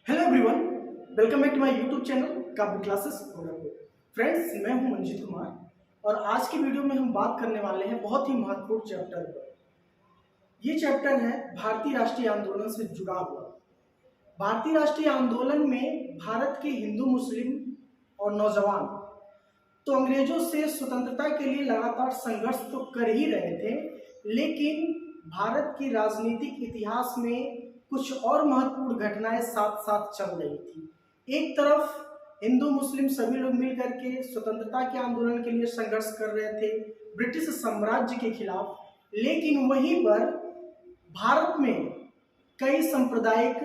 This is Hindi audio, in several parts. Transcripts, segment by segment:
Hello everyone, welcome back to my YouTube channel Kavya classes Gorakhpur. Friends, मैं हूं मंजीत कुमार और आज की वीडियो में हम बात करने वाले हैं बहुत ही महत्वपूर्ण चैप्टर पर। ये चैप्टर है भारतीय राष्ट्रीय आंदोलन से जुड़ा हुआ। भारतीय राष्ट्रीय आंदोलन में भारत के हिंदू, मुस्लिम और नौजवान तो अंग्रेजों से स्वतंत्रता के लिए लगातार संघर्ष तो कर ही रहे थे, लेकिन भारत के राजनीतिक इतिहास में कुछ और महत्वपूर्ण घटनाएं साथ साथ चल रही थी। एक तरफ हिंदू मुस्लिम सभी लोग मिलकर के स्वतंत्रता के आंदोलन के लिए संघर्ष कर रहे थे ब्रिटिश साम्राज्य के खिलाफ, लेकिन वहीं पर भारत में कई सांप्रदायिक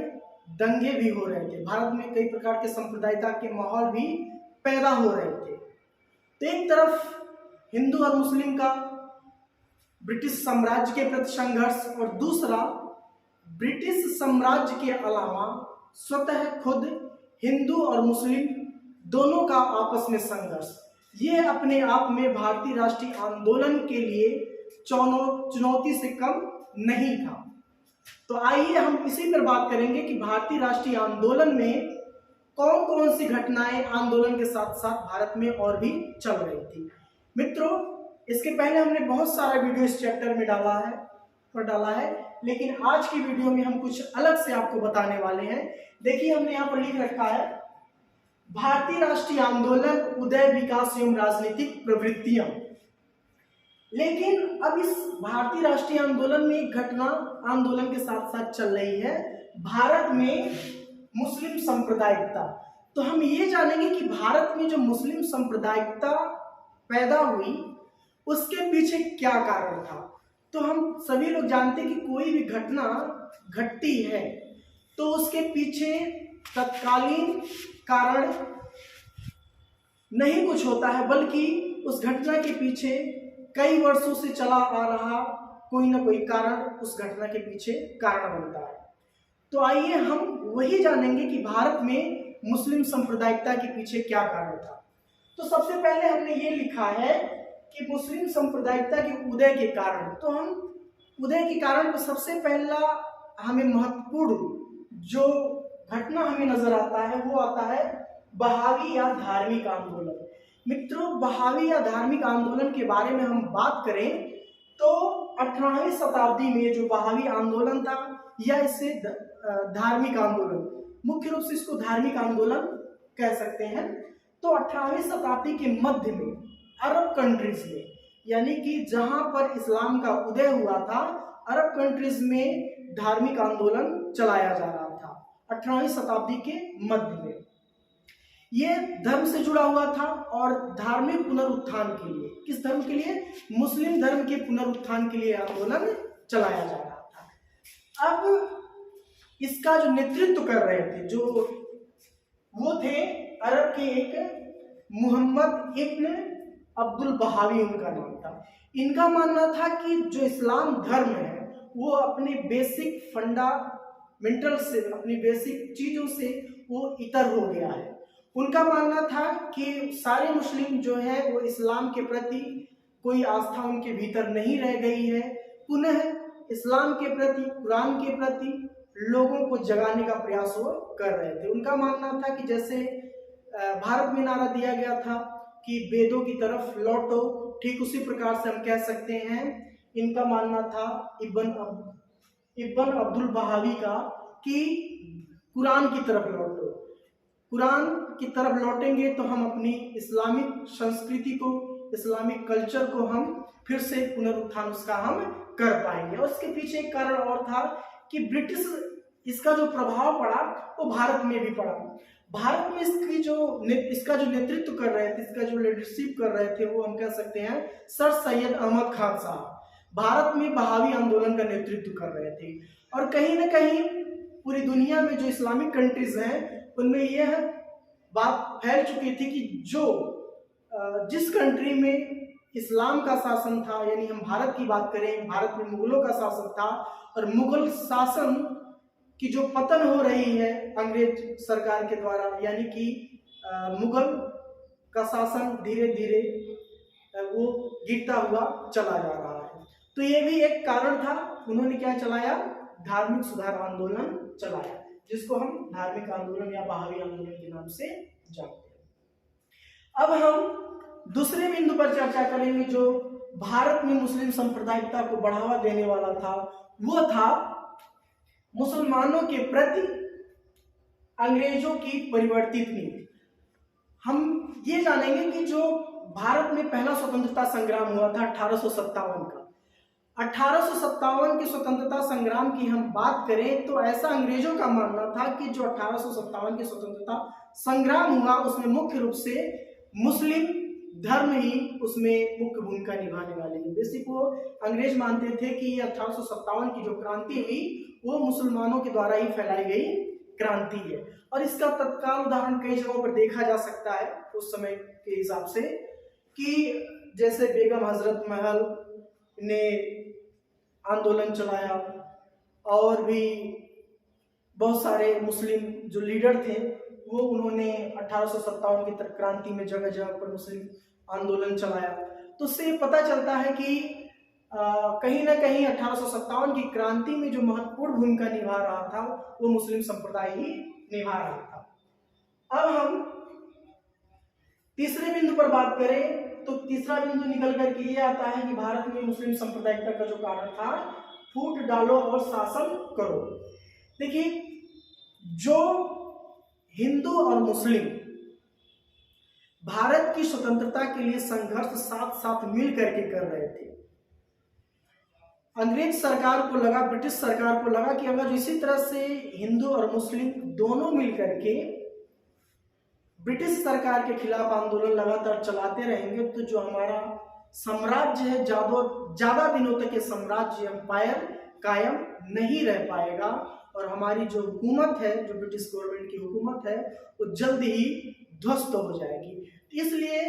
दंगे भी हो रहे थे। भारत में कई प्रकार के सांप्रदायिकता के माहौल भी पैदा हो रहे थे। तो एक तरफ हिंदू और मुस्लिम का ब्रिटिश साम्राज्य के प्रति संघर्ष और दूसरा ब्रिटिश साम्राज्य के अलावा स्वतः खुद हिंदू और मुस्लिम दोनों का आपस में संघर्ष, ये अपने आप में भारतीय राष्ट्रीय आंदोलन के लिए चुनौती से कम नहीं था। तो आइए हम इसी पर बात करेंगे कि भारतीय राष्ट्रीय आंदोलन में कौन कौन सी घटनाएं आंदोलन के साथ साथ भारत में और भी चल रही थी। मित्रों, इसके पहले हमने बहुत सारा वीडियो इस चैप्टर में डाला है, लेकिन आज की वीडियो में हम कुछ अलग से आपको बताने वाले हैं। देखिए, हमने यहाँ पर लिख रखा है भारतीय राष्ट्रीय आंदोलन, उदय, विकास एवं राजनीतिक प्रवृत्तियां। लेकिन अब इस भारतीय राष्ट्रीय आंदोलन में एक घटना आंदोलन के साथ साथ चल रही है, भारत में मुस्लिम सांप्रदायिकता। तो हम ये जानेंगे कि भारत में जो मुस्लिम सांप्रदायिकता पैदा हुई उसके पीछे क्या कारण था। तो हम सभी लोग जानते हैं कि कोई भी घटना घटती है तो उसके पीछे तत्कालीन कारण नहीं कुछ होता है, बल्कि उस घटना के पीछे कई वर्षों से चला आ रहा कोई ना कोई कारण उस घटना के पीछे कारण बनता है। तो आइए हम वही जानेंगे कि भारत में मुस्लिम सांप्रदायिकता के पीछे क्या कारण था। तो सबसे पहले हमने ये लिखा है कि मुस्लिम सांप्रदायिकता के उदय के कारण। तो हम उदय के कारण को सबसे पहला हमें महत्वपूर्ण जो घटना हमें नजर आता है वो आता है बहावी या धार्मिक आंदोलन। मित्रों, बहावी या धार्मिक आंदोलन के बारे में हम बात करें तो 18वीं शताब्दी में जो बहावी आंदोलन था, या इससे धार्मिक आंदोलन, मुख्य रूप से इसको धार्मिक आंदोलन कह सकते हैं। तो 18वीं शताब्दी के मध्य में अरब कंट्रीज में, यानी कि जहां पर इस्लाम का उदय हुआ था, अरब कंट्रीज में धार्मिक आंदोलन चलाया जा रहा था 18वीं शताब्दी के मध्य में। यह धर्म से जुड़ा हुआ था और धार्मिक पुनरुत्थान के लिए, किस धर्म के लिए? मुस्लिम धर्म के पुनरुत्थान के लिए आंदोलन चलाया जा रहा था। अब इसका जो नेतृत्व कर रहे थे वो थे अरब के एक मोहम्मद इब्न अब्दुल बहावी, उनका नाम था। इनका मानना था कि जो इस्लाम धर्म है वो अपने बेसिक फंडामेंटल से, अपनी बेसिक चीजों से वो इतर हो गया है। उनका मानना था कि सारे मुस्लिम जो है वो इस्लाम के प्रति कोई आस्था उनके भीतर नहीं रह गई है। पुनः इस्लाम के प्रति, कुरान के प्रति लोगों को जगाने का प्रयास वो कर रहे थे। उनका मानना था कि जैसे भारत में नारा दिया गया था कि वेदों की तरफ लौटो, ठीक उसी प्रकार से हम कह सकते हैं इनका मानना था इब्न अब्दुल बहावी का कि कुरान की तरफ लौटो। कुरान की तरफ लौटेंगे तो हम अपनी इस्लामिक संस्कृति को, इस्लामिक कल्चर को हम फिर से पुनरुत्थान उसका हम कर पाएंगे। और इसके पीछे एक कारण और था कि ब्रिटिश, इसका जो प्रभाव पड़ा वो भारत में भी पड़ा। भारत में इसका जो नेतृत्व कर रहे थे, इसका जो लीडरशिप कर रहे थे, वो हम कह सकते हैं सर सैयद अहमद खान साहब भारत में बहावी आंदोलन का नेतृत्व कर रहे थे। और कहीं ना कहीं पूरी दुनिया में जो इस्लामिक कंट्रीज हैं उनमें यह बात फैल चुकी थी कि जिस कंट्री में इस्लाम का शासन था, यानी हम भारत की बात करें, भारत में मुगलों का शासन था और मुगल शासन की जो पतन हो रही है अंग्रेज सरकार के द्वारा, यानी कि मुगल का शासन धीरे धीरे वो गिरता हुआ चला जा रहा है। तो ये भी एक कारण था। उन्होंने क्या चलाया? धार्मिक सुधार आंदोलन चलाया। जिसको हम धार्मिक आंदोलन या बहावी आंदोलन के नाम से जानते हैं। अब हम दूसरे बिंदु पर चर्चा करेंगे जो भारत में मुस्लिम सांप्रदायिकता को बढ़ावा देने वाला था, वो था मुसलमानों के प्रति अंग्रेजों की परिवर्तित नीति। हम ये जानेंगे कि जो भारत में पहला स्वतंत्रता संग्राम हुआ था 1857 का, 1857 के स्वतंत्रता संग्राम की हम बात करें तो ऐसा अंग्रेजों का मानना था कि जो 1857 के स्वतंत्रता संग्राम हुआ उसमें मुख्य रूप से मुस्लिम धर्म ही उसमें मुख्य भूमिका निभाने वाले हैं। बेसिक वो अंग्रेज मानते थे कि ये 1857 की जो क्रांति हुई वो मुसलमानों के द्वारा ही फैलाई गई क्रांति है। और इसका तत्काल उदाहरण कई जगहों पर देखा जा सकता है उस समय के हिसाब से, कि जैसे बेगम हजरत महल ने आंदोलन चलाया और भी बहुत सारे मुस्लिम जो लीडर थे वो उन्होंने 1857 की क्रांति में जगह जगह पर मुस्लिम आंदोलन चलाया। तो उससे पता चलता है कि कहीं ना कहीं 1857 की क्रांति में जो महत्वपूर्ण भूमिका निभा रहा था वो मुस्लिम संप्रदाय ही निभा रहा था। अब हम तीसरे बिंदु पर बात करें तो तीसरा बिंदु निकल करके ये आता है कि भारत में मुस्लिम सांप्रदायिकता का जो कारण था, फूट डालो और शासन करो। देखिए, जो हिंदू और मुस्लिम भारत की स्वतंत्रता के लिए संघर्ष साथ साथ मिल करके कर रहे थे, अंग्रेज सरकार को लगा, ब्रिटिश सरकार को लगा कि अगर इसी तरह से हिंदू और मुस्लिम दोनों मिलकर के ब्रिटिश सरकार के खिलाफ आंदोलन लगातार चलाते रहेंगे तो जो हमारा साम्राज्य है, ज्यादा दिनों तक ये साम्राज्य एम्पायर कायम नहीं रह पाएगा और हमारी जो हुकूमत है, जो ब्रिटिश गवर्नमेंट की हुकूमत है, वो जल्द ही ध्वस्त हो जाएगी। इसलिए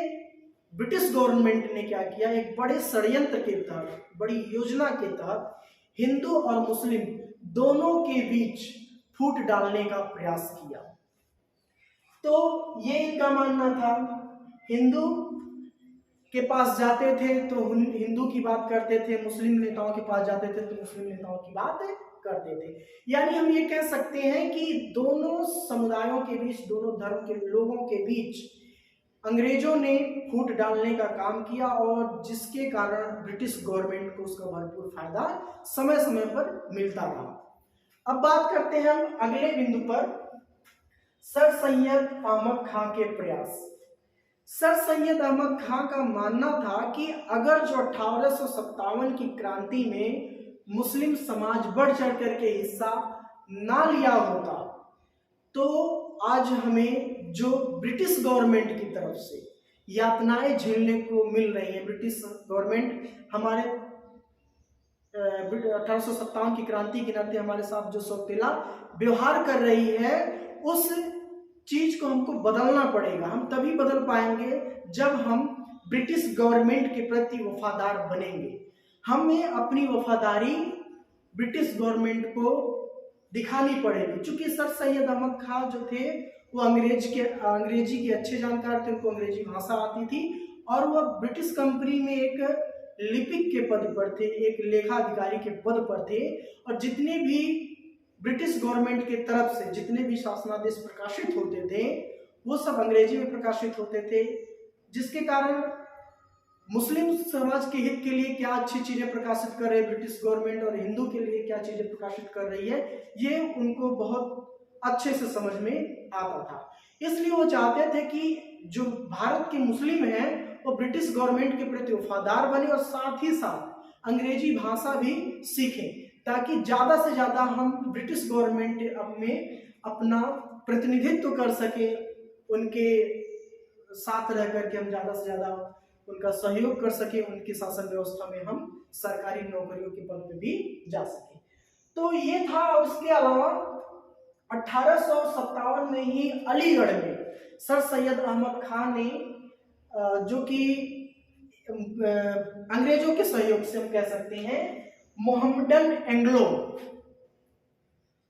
ब्रिटिश गवर्नमेंट ने क्या किया, एक बड़े षड्यंत्र के तहत, बड़ी योजना के तहत हिंदू और मुस्लिम दोनों के बीच फूट डालने का प्रयास किया। तो ये इनका मानना था, हिंदू के पास जाते थे तो हिंदू की बात करते थे, मुस्लिम नेताओं के पास जाते थे तो मुस्लिम नेताओं की बात करते थे। यानी हम ये कह सकते हैं कि दोनों समुदायों के बीच, दोनों धर्म के लोगों के बीच अंग्रेजों ने फूट डालने का काम किया और जिसके कारण ब्रिटिश गवर्नमेंट को उसका भरपूर फायदा समय समय पर मिलता रहा। अब बात करते हैं हम अगले बिंदु पर, सर सैयद अहमद खां के प्रयास। सर सैयद अहमद खां का मानना था कि अगर जो 1857 की क्रांति में मुस्लिम समाज बढ़ चढ़ करके हिस्सा ना लिया होता तो आज हमें जो ब्रिटिश गवर्नमेंट की तरफ से यातनाएं झेलने को मिल रही हैं, ब्रिटिश गवर्नमेंट हमारे 1857 की क्रांति के नाते हमारे साथ जो सौतेला व्यवहार कर रही है, उस चीज को हमको बदलना पड़ेगा। हम तभी बदल पाएंगे जब हम ब्रिटिश गवर्नमेंट के प्रति वफादार बनेंगे। हमें अपनी वफादारी ब्रिटिश गवर्नमेंट को दिखानी पड़ेगी। चूंकि सर सैयद अहमद खां जो थे वो अंग्रेजी के अच्छे जानकार थे, उनको अंग्रेजी भाषा आती थी और वह ब्रिटिश कंपनी में एक लिपिक के पद पर थे, एक लेखा अधिकारी के पद पर थे और जितने भी ब्रिटिश गवर्नमेंट के तरफ से जितने भी शासनादेश प्रकाशित होते थे वो सब अंग्रेजी में प्रकाशित होते थे, जिसके कारण मुस्लिम समाज के हित के लिए क्या अच्छी चीजें प्रकाशित कर रही है ब्रिटिश गवर्नमेंट और हिंदू के लिए क्या चीजें प्रकाशित कर रही है, ये उनको बहुत अच्छे से समझ में आता था। इसलिए वो चाहते थे कि जो भारत के मुस्लिम हैं वो ब्रिटिश गवर्नमेंट के प्रति वफादार बने और साथ ही साथ अंग्रेजी भाषा भी सीखें ताकि ज्यादा से ज्यादा हम ब्रिटिश गवर्नमेंट में अपना प्रतिनिधित्व कर सके, उनके साथ रह करके हम ज्यादा से ज्यादा उनका सहयोग कर सके, उनकी शासन व्यवस्था में हम सरकारी नौकरियों के पद पे भी जा सके। तो ये था। और इसके अलावा 1857 में ही अलीगढ़ में सर सैयद अहमद खान ने जो कि अंग्रेजों के सहयोग से हम कह सकते हैं मोहम्मडन एंग्लो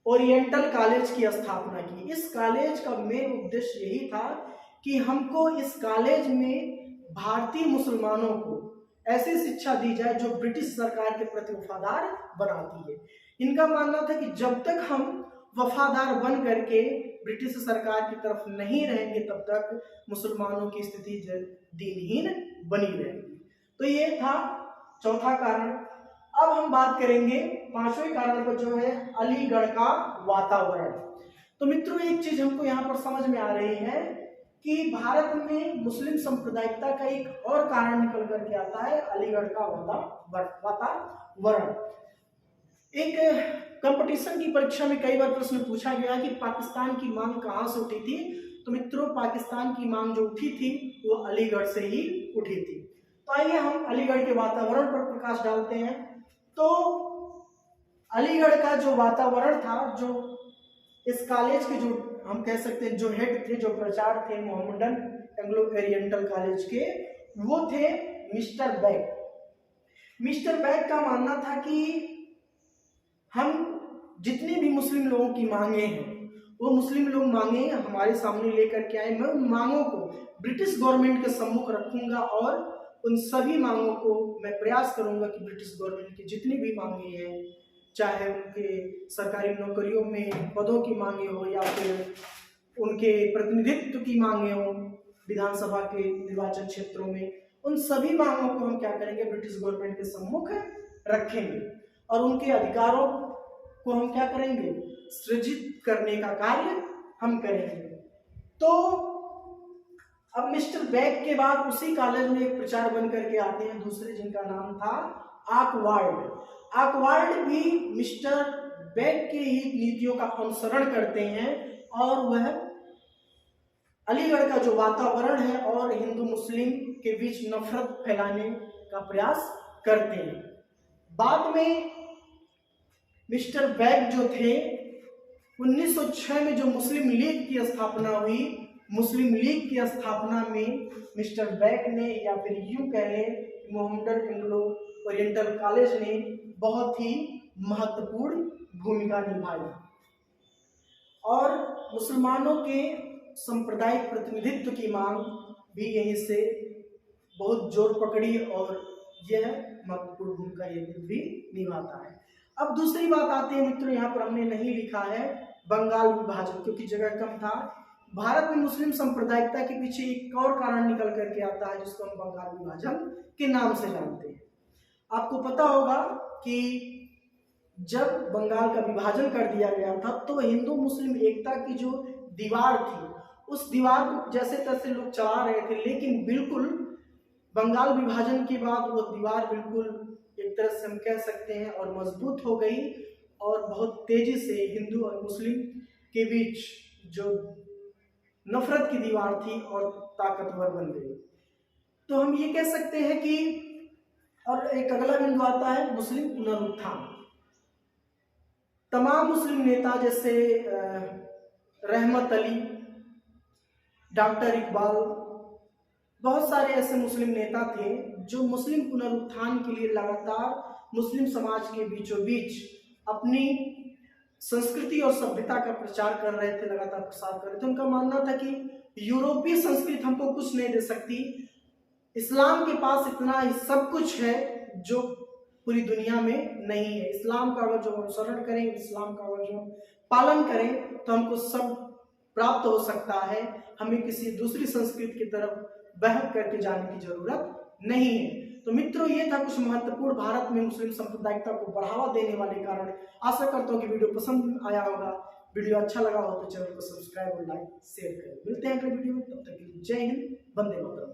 ओरिएंटल कॉलेज की स्थापना की। इस कॉलेज का मेन उद्देश्य यही था कि हमको इस कॉलेज में भारतीय मुसलमानों को ऐसी शिक्षा दी जाए जो ब्रिटिश सरकार के प्रति वफादार बनाती है। इनका मानना था कि जब तक हम वफादार बन करके ब्रिटिश सरकार की तरफ नहीं रहेंगे तब तक मुसलमानों की स्थिति दीनहीन बनी रहेगी। तो ये था चौथा कारण। अब हम बात करेंगे पांचवें कारण पर, जो है अलीगढ़ का वातावरण। तो मित्रों एक चीज हमको यहाँ पर समझ में आ रही है कि भारत में मुस्लिम सांप्रदायिकता का एक और कारण निकल करके आता है, अलीगढ़ का वातावरण। एक कंपटीशन की परीक्षा में कई बार प्रश्न पूछा गया कि पाकिस्तान की मांग कहाँ से उठी थी। तो मित्रों पाकिस्तान की मांग जो उठी थी वो अलीगढ़ से ही उठी थी। तो आइए हम अलीगढ़ के वातावरण पर प्रकाश डालते हैं। तो अलीगढ़ का जो वातावरण था, जो इस कॉलेज के जो हम कह सकते हैं जो हेड थे, जो प्रचारक थे मोहम्मडन एंग्लो ओरिएंटल कॉलेज के, वो थे मिस्टर बैग। मिस्टर बैग का मानना था कि हम जितनी भी मुस्लिम लोगों की मांगे हैं वो मुस्लिम लोग मांगे हमारे सामने लेकर के आए, मैं उन मांगों को ब्रिटिश गवर्नमेंट के सम्मुख रखूंगा और उन सभी मांगों को मैं प्रयास करूंगा कि ब्रिटिश गवर्नमेंट की जितनी भी मांगे हैं, चाहे उनके सरकारी नौकरियों में पदों की मांगे हो या फिर उनके प्रतिनिधित्व की मांगे हो विधानसभा के निर्वाचन क्षेत्रों में, उन सभी मांगों को हम क्या करेंगे, ब्रिटिश गवर्नमेंट के सम्मुख रखेंगे और उनके अधिकारों को हम क्या करेंगे, सृजित करने का कार्य हम करेंगे। तो अब मिस्टर बैग के बाद उसी कॉलेज में एक प्रचार बन करके आते हैं दूसरे, जिनका नाम था आर्कवाल्ड। आर्कवाल्ड भी मिस्टर बैग के ही नीतियों का अनुसरण करते हैं और वह अलीगढ़ का जो वातावरण है और हिंदू मुस्लिम के बीच नफरत फैलाने का प्रयास करते हैं। बाद में मिस्टर बैग जो थे 1906 में जो मुस्लिम लीग की स्थापना हुई, मुस्लिम लीग की स्थापना में मिस्टर बैग ने या फिर यूं कह लें मोहम्मडन एंग्लो ओरिएंटल कॉलेज ने बहुत ही महत्वपूर्ण भूमिका निभाई और मुसलमानों के सांप्रदायिक प्रतिनिधित्व की मांग भी यहीं से बहुत जोर पकड़ी और यह महत्वपूर्ण भूमिका ये भी निभाता है। अब दूसरी बात आती है मित्रों, यहाँ पर हमने नहीं लिखा है बंगाल विभाजन, क्योंकि जगह कम था। भारत में मुस्लिम सांप्रदायिकता के पीछे एक और कारण निकल करके आता है जिसको हम बंगाल विभाजन के नाम से जानते हैं। आपको पता होगा कि जब बंगाल का विभाजन कर दिया गया था तो हिंदू मुस्लिम एकता की जो दीवार थी उस दीवार को जैसे तैसे लोग चला रहे थे, लेकिन बिल्कुल बंगाल विभाजन के बाद वो दीवार बिल्कुल एक तरह से हम कह सकते हैं और मजबूत हो गई और बहुत तेजी से हिंदू और मुस्लिम के बीच जो नफरत की दीवार थी और ताकतवर बन गई। तो हम ये कह सकते हैं कि, और एक अगला बिंदु आता है मुस्लिम पुनरुत्थान। तमाम मुस्लिम नेता जैसे रहमत अली, डॉक्टर इकबाल, बहुत सारे ऐसे मुस्लिम नेता थे जो मुस्लिम पुनरुत्थान के लिए लगातार मुस्लिम समाज के बीचों बीच अपनी संस्कृति और सभ्यता का प्रचार कर रहे थे, लगातार प्रसार कर रहे थे। उनका मानना था कि यूरोपीय संस्कृति हमको कुछ नहीं दे सकती, इस्लाम के पास इतना ही सब कुछ है जो पूरी दुनिया में नहीं है। इस्लाम का अगर जो अनुसरण करें, इस्लाम का अगर जो पालन करें तो हमको सब प्राप्त हो सकता है, हमें किसी दूसरी संस्कृति की तरफ बहक करके जाने की जरूरत नहीं है। तो मित्रों ये था कुछ महत्वपूर्ण भारत में मुस्लिम सांप्रदायिकता को बढ़ावा देने वाले कारण। आशा करता हूँ कि वीडियो पसंद आया होगा। वीडियो अच्छा लगा हो तो चैनल को सब्सक्राइब और लाइक शेयर करें। मिलते हैं अगले वीडियो में, तब तक के लिए जय हिंद, वंदे मातरम।